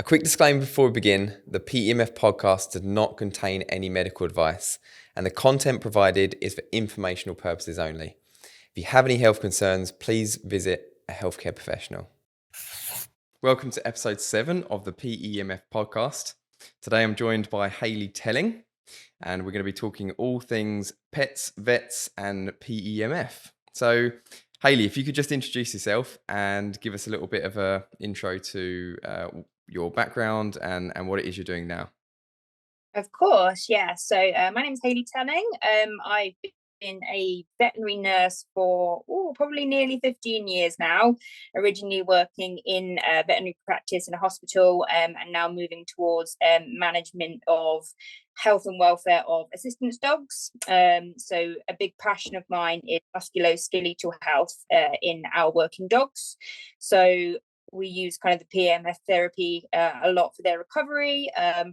quick disclaimer before we begin, the PEMF podcast does not contain any medical advice and the content provided is for informational purposes only. If you have any health concerns, please visit a healthcare professional. Welcome to episode 7 of the PEMF podcast. Today I'm joined by Hayley Telling and we're going to be talking all things pets, vets and PEMF. So Hayley, if you could just introduce yourself and give us a little bit of an intro to your background and what it is you're doing now. Of course, yeah. So my name is Hayley Telling. I've been a veterinary nurse for probably nearly 15 years now, originally working in veterinary practice in a hospital and now moving towards management of health and welfare of assistance dogs. So a big passion of mine is musculoskeletal health in our working dogs. So we use kind of the PEMF therapy a lot for their recovery,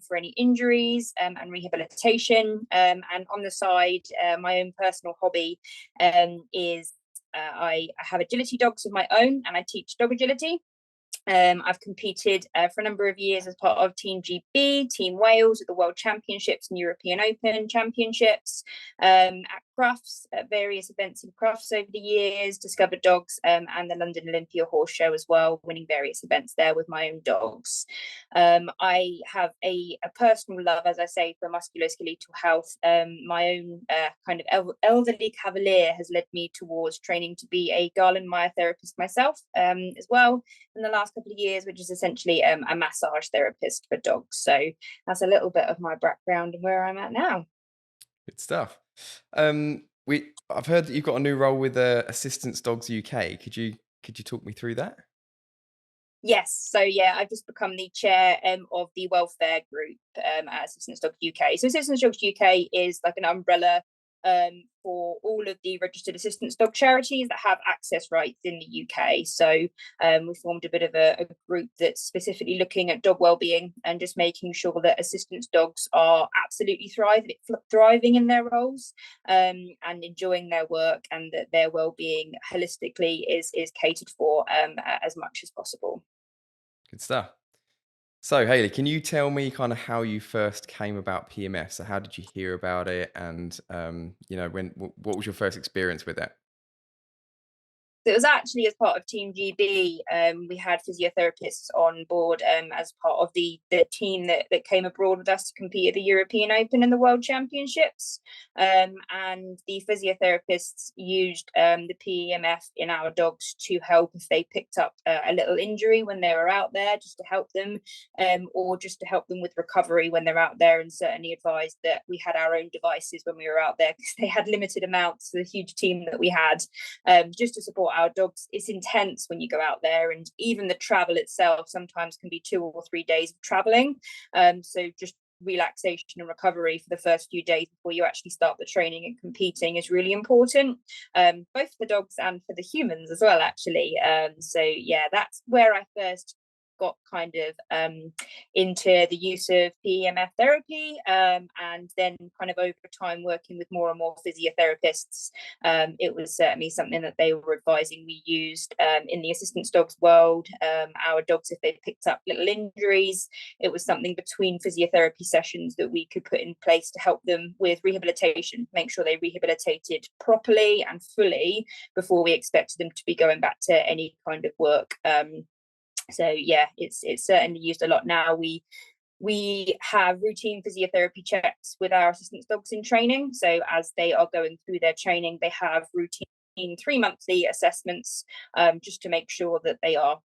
for any injuries and rehabilitation. And on the side, my own personal hobby is I have agility dogs of my own and I teach dog agility. I've competed for a number of years as part of Team GB, Team Wales at the World Championships and European Open Championships, at Crufts, at various events in Crufts over the years, discovered dogs and the London Olympia Horse Show as well, winning various events there with my own dogs. I have a personal love, as I say, for musculoskeletal health. My own kind of elderly cavalier has led me towards training to be a Garland-Meyer therapist myself as well in the last couple of years, which is essentially a massage therapist for dogs. So that's a little bit of my background and where I'm at now. Good stuff. I've heard that you've got a new role with Assistance Dogs UK. Could you talk me through that? Yes, so yeah, I've just become the chair of the welfare group at Assistance Dogs UK. So Assistance Dogs UK is like an umbrella for all of the registered assistance dog charities that have access rights in the UK. So we formed a bit of a group that's specifically looking at dog wellbeing and just making sure that assistance dogs are absolutely thriving in their roles and enjoying their work, and that their wellbeing holistically is catered for as much as possible. Good stuff. So Hayley, can you tell me kind of how you first came about PEMF? So how did you hear about it, and what was your first experience with it? So it was actually as part of Team GB. We had physiotherapists on board as part of the team that came abroad with us to compete at the European Open and the World Championships. And the physiotherapists used the PEMF in our dogs to help if they picked up a little injury when they were out there, just to help them, or just to help them with recovery when they're out there. And certainly advised that we had our own devices when we were out there because they had limited amounts for the huge team that we had, just to support our dogs. It's intense when you go out there, and even the travel itself sometimes can be 2 or 3 days of traveling. So just relaxation and recovery for the first few days before you actually start the training and competing is really important, both for the dogs and for the humans as well, actually. So yeah, that's where I first got kind of into the use of PEMF therapy, and then kind of over time working with more and more physiotherapists. It was certainly something that they were advising we used in the assistance dogs world. Our dogs, if they picked up little injuries, it was something between physiotherapy sessions that we could put in place to help them with rehabilitation, make sure they rehabilitated properly and fully before we expected them to be going back to any kind of work. So yeah, it's certainly used a lot now. We have routine physiotherapy checks with our assistance dogs in training. So as they are going through their training, they have routine 3 monthly assessments, just to make sure that they are,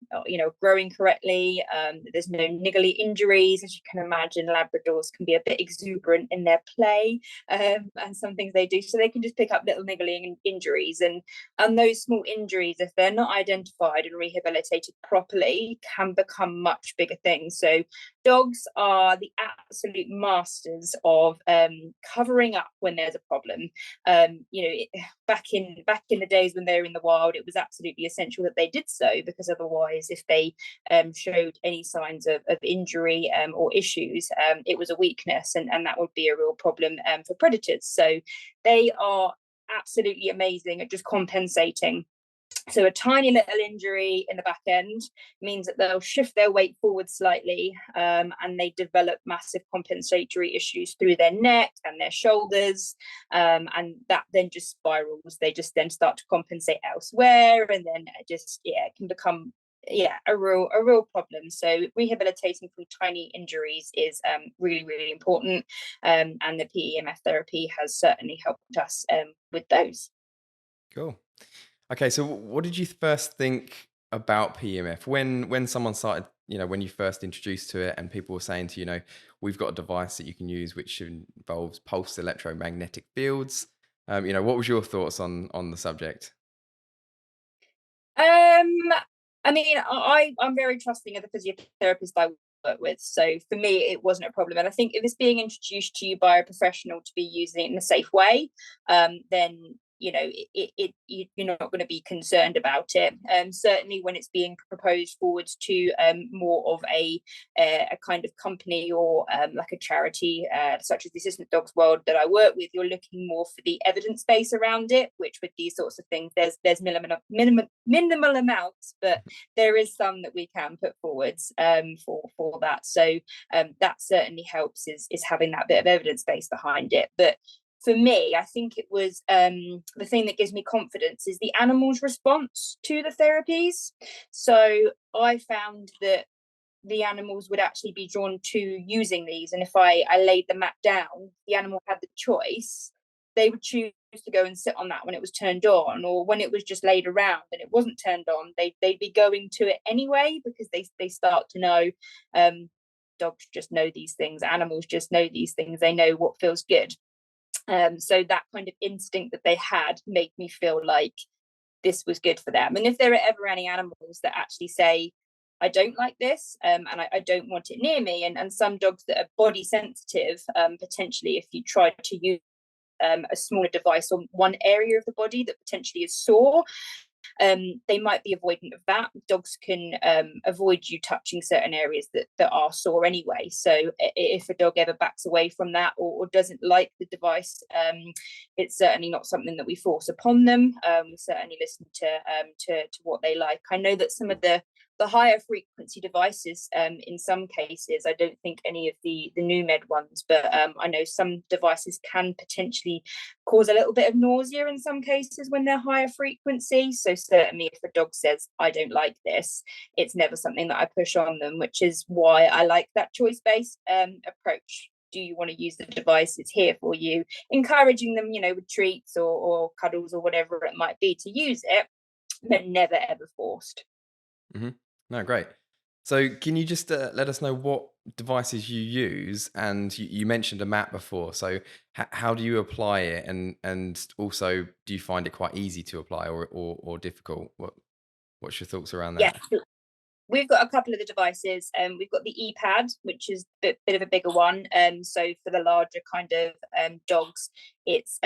growing correctly. There's no niggly injuries. As you can imagine, Labradors can be a bit exuberant in their play, and some things they do, so they can just pick up little niggling injuries. And those small injuries, if they're not identified and rehabilitated properly, can become much bigger things. So dogs are the absolute masters of covering up when there's a problem. Back in the days when they were in the wild, it was absolutely essential that they did so, because otherwise, if they showed any signs of injury or issues, it was a weakness, and that would be a real problem for predators. So they are absolutely amazing at just compensating So a tiny little injury in the back end means that they'll shift their weight forward slightly, and they develop massive compensatory issues through their neck and their shoulders, and that then just spirals. They just then start to compensate elsewhere, and then it can become a real problem. So rehabilitating from tiny injuries is really, really important, and the PEMF therapy has certainly helped us with those. Cool. Okay, so what did you first think about PEMF when someone started, when you first introduced to it and people were saying to you, we've got a device that you can use which involves pulsed electromagnetic fields. What was your thoughts on the subject? I mean, I'm very trusting of the physiotherapist I work with. So for me, it wasn't a problem. And I think if it's being introduced to you by a professional to be using it in a safe way, then you're not going to be concerned about it. Certainly when it's being proposed forwards to more of a kind of company or like a charity such as the Assistant Dogs World that I work with, you're looking more for the evidence base around it, which with these sorts of things there's minimal amounts, but there is some that we can put forwards for that. So that certainly helps is having that bit of evidence base behind it. But for me, I think it was the thing that gives me confidence is the animal's response to the therapies. So I found that the animals would actually be drawn to using these. And if I laid the mat down, the animal had the choice. They would choose to go and sit on that when it was turned on, or when it was just laid around and it wasn't turned on, they'd be going to it anyway, because they start to know, dogs just know these things, animals just know these things, they know what feels good. So that kind of instinct that they had made me feel like this was good for them. And if there are ever any animals that actually say, I don't like this, and I don't want it near me, and some dogs that are body sensitive, potentially if you try to use a smaller device on one area of the body that potentially is sore, they might be avoidant of that. Dogs can avoid you touching certain areas that are sore anyway. So if a dog ever backs away from that or doesn't like the device, it's certainly not something that we force upon them. We certainly listen to what they like. I know that some of the higher frequency devices, in some cases, I don't think any of the NewMed ones, but I know some devices can potentially cause a little bit of nausea in some cases when they're higher frequency. So certainly if a dog says, I don't like this, it's never something that I push on them, which is why I like that choice-based approach. Do you want to use the device? It's here for you. Encouraging them, with treats or cuddles or whatever it might be to use it, but never ever forced. Mm-hmm. No, great. So can you just let us know what devices you use? And you mentioned a mat before. So how do you apply it? And also, do you find it quite easy to apply or difficult? What's your thoughts around Yes, that? we've got a couple of the devices. We've got the e-pad, which is a bit of a bigger one. So for the larger kind of dogs, it's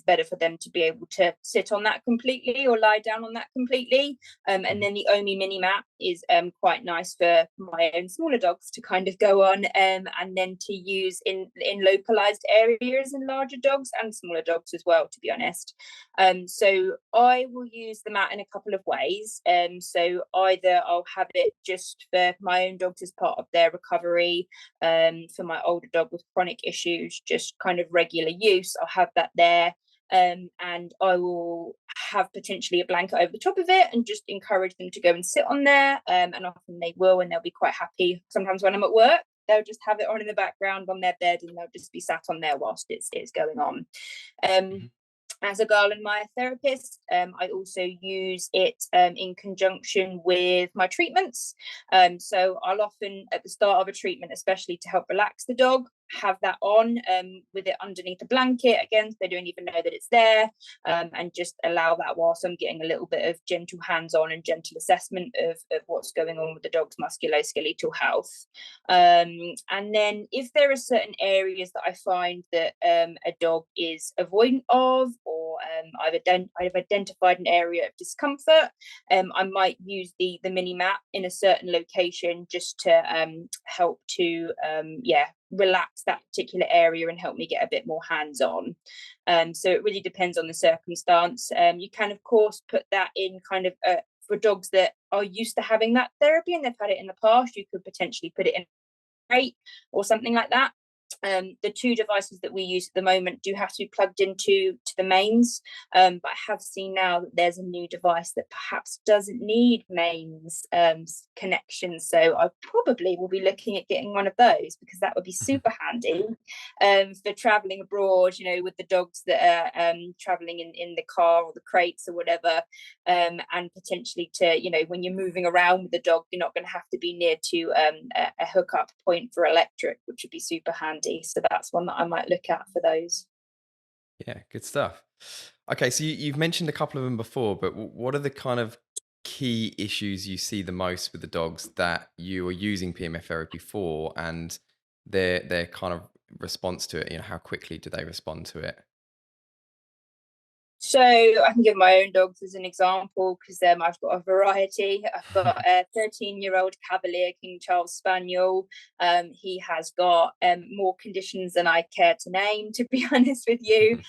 better for them to be able to sit on that completely or lie down on that completely. And then the Omi mini mat is quite nice for my own smaller dogs to kind of go on, and then to use in localized areas in larger dogs and smaller dogs as well, to be honest. So I will use the mat in a couple of ways. So either I'll have it just for my own dogs as part of their recovery, for my older dog with chronic issues, just kind of regular use, I'll have that there. And I will have potentially a blanket over the top of it and just encourage them to go and sit on there. And often they will, and they'll be quite happy. Sometimes when I'm at work, they'll just have it on in the background on their bed, and they'll just be sat on there whilst it's going on. As a Garland Meyer therapist, I also use it in conjunction with my treatments. So I'll often, at the start of a treatment, especially to help relax the dog, have that on with it underneath a blanket, again, so they don't even know that it's there, and just allow that whilst I'm getting a little bit of gentle hands-on and gentle assessment of what's going on with the dog's musculoskeletal health. And then if there are certain areas that I find that a dog is avoidant of, or I've identified an area of discomfort, I might use the mini mat in a certain location just to help to relax that particular area and help me get a bit more hands-on. So it really depends on the circumstance. You can of course put that in kind of for dogs that are used to having that therapy and they've had it in the past, you could potentially put it in crate or something like that. The two devices that we use at the moment do have to be plugged into the mains, but I have seen now that there's a new device that perhaps doesn't need mains connection, so I probably will be looking at getting one of those, because that would be super handy for traveling abroad, you know, with the dogs that are traveling in the car or the crates or whatever, and potentially to, you know, when you're moving around with the dog, you're not going to have to be near to a hookup point for electric, which would be super handy. So that's one that I might look at for those. Yeah, good stuff. Okay, so you've mentioned a couple of them before, but what are the kind of key issues you see the most with the dogs that you are using PMF therapy for, and their kind of response to it? You know, how quickly do they respond to it? So I can give my own dogs as an example, because I've got a variety. I've got a 13-year-old Cavalier King Charles Spaniel. He has got more conditions than I care to name, to be honest with you.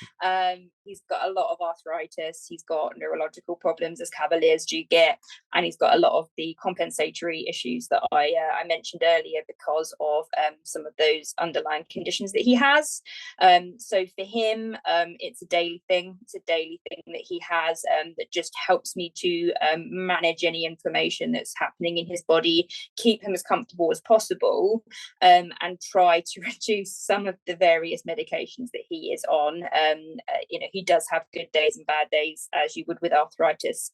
He's got a lot of arthritis. He's got neurological problems, as Cavaliers do get, and he's got a lot of the compensatory issues that I mentioned earlier because of some of those underlying conditions that he has. So for him, it's a daily thing. It's a daily thing that he has that just helps me to manage any inflammation that's happening in his body, keep him as comfortable as possible, and try to reduce some of the various medications that he is on. You know, he does have good days and bad days, as you would with arthritis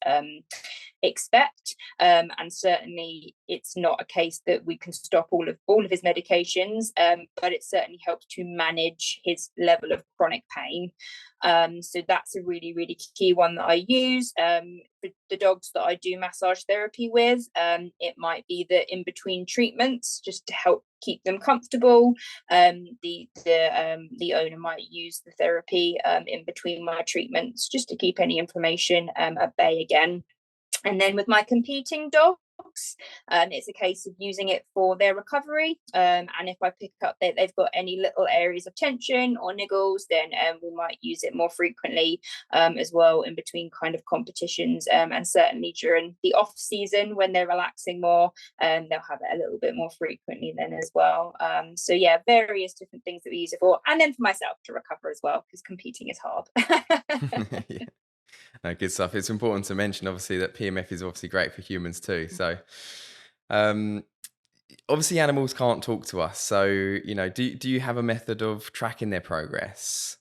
expect, and certainly it's not a case that we can stop all of his medications, but it certainly helps to manage his level of chronic pain. So that's a really, really key one that I use. For the dogs that I do massage therapy with, it might be that in between treatments, just to help keep them comfortable, the owner might use the therapy in between my treatments, just to keep any inflammation at bay again. And then with my competing dogs, it's a case of using it for their recovery. And if I pick up that they've got any little areas of tension or niggles, then we might use it more frequently as well in between kind of competitions. And certainly during the off season when they're relaxing more, they'll have it a little bit more frequently then as well. So yeah, various different things that we use it for. And then for myself to recover as well, because competing is hard. Yeah. No, good stuff. It's important to mention, obviously, that PMF is obviously great for humans too. So, um, obviously, animals can't talk to us. So, you know, do you have a method of tracking their progress?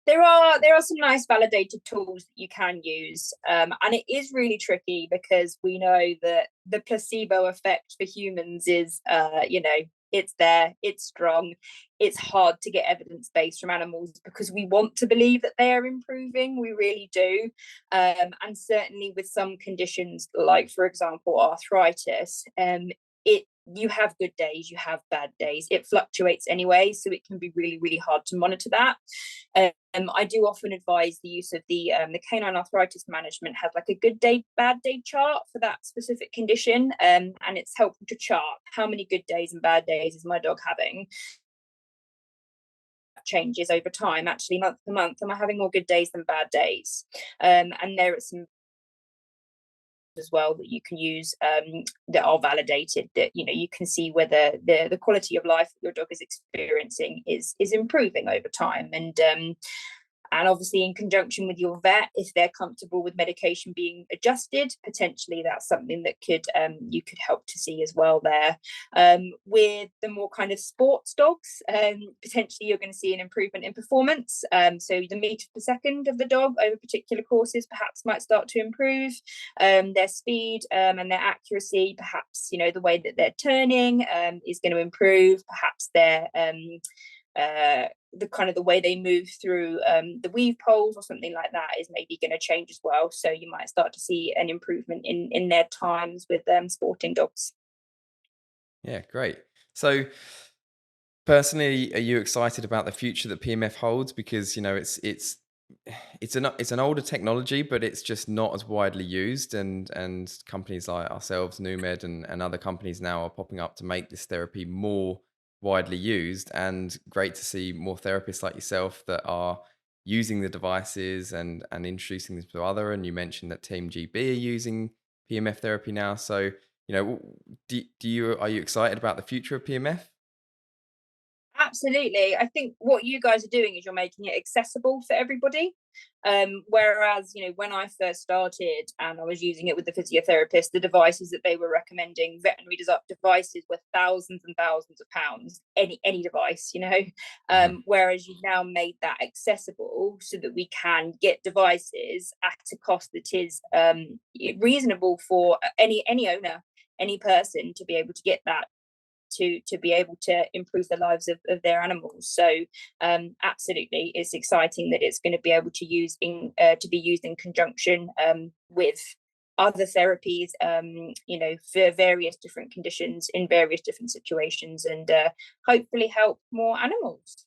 There are some nice validated tools that you can use, and it is really tricky because we know that the placebo effect for humans is, you know, it's there, it's strong. It's hard to get evidence based from animals because we want to believe that they are improving. We really do, and certainly with some conditions, like for example arthritis, it you have good days, you have bad days. It fluctuates anyway, so it can be really, really hard to monitor that. I do often advise the use of the canine arthritis management has like a good day, bad day chart for that specific condition, and it's helpful to chart how many good days and bad days is my dog having. Changes over time, actually month to month. Am I having more good days than bad days? And there are some as well that you can use that are validated, that you know you can see whether the quality of life that your dog is experiencing is improving over time. And obviously in conjunction with your vet, if they're comfortable with medication being adjusted, potentially that's something that could you could help to see as well there. With the more kind of sports dogs, potentially you're going to see an improvement in performance. So the meter per second of the dog over particular courses perhaps might start to improve. Their speed and their accuracy, perhaps, you know, the way that they're turning is going to improve. Perhaps their the kind of the way they move through the weave poles or something like that is maybe going to change as well. So you might start to see an improvement in their times with sporting dogs. Yeah, great. So, personally, are you excited about the future that PMF holds? Because you know it's it's an older technology, but it's just not as widely used. And companies like ourselves, NewMed, and other companies now are popping up to make this therapy more widely used. And great to see more therapists like yourself that are using the devices and introducing them to other. And you mentioned that Team GB are using PMF therapy now. So do you are you excited about the future of PMF? Absolutely. I think what you guys are doing is you're making it accessible for everybody. Whereas, when I first started and I was using it with the physiotherapist, the devices that they were recommending, veterinary devices, were thousands and thousands of pounds, any device, Mhm. whereas you've now made that accessible so that we can get devices at a cost that is reasonable for any owner, any person to be able to get that, to be able to improve the lives of their animals. So absolutely, it's exciting that it's going to be able to be used in conjunction with other therapies, for various different conditions in various different situations, and hopefully help more animals.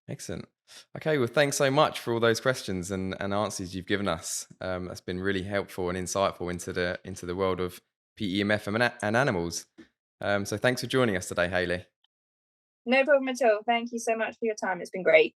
Excellent. Okay, well, thanks so much for all those questions and answers you've given us. That's been really helpful and insightful into the world of PEMF and animals. So thanks for joining us today, Hayley. No problem at all. Thank you so much for your time. It's been great.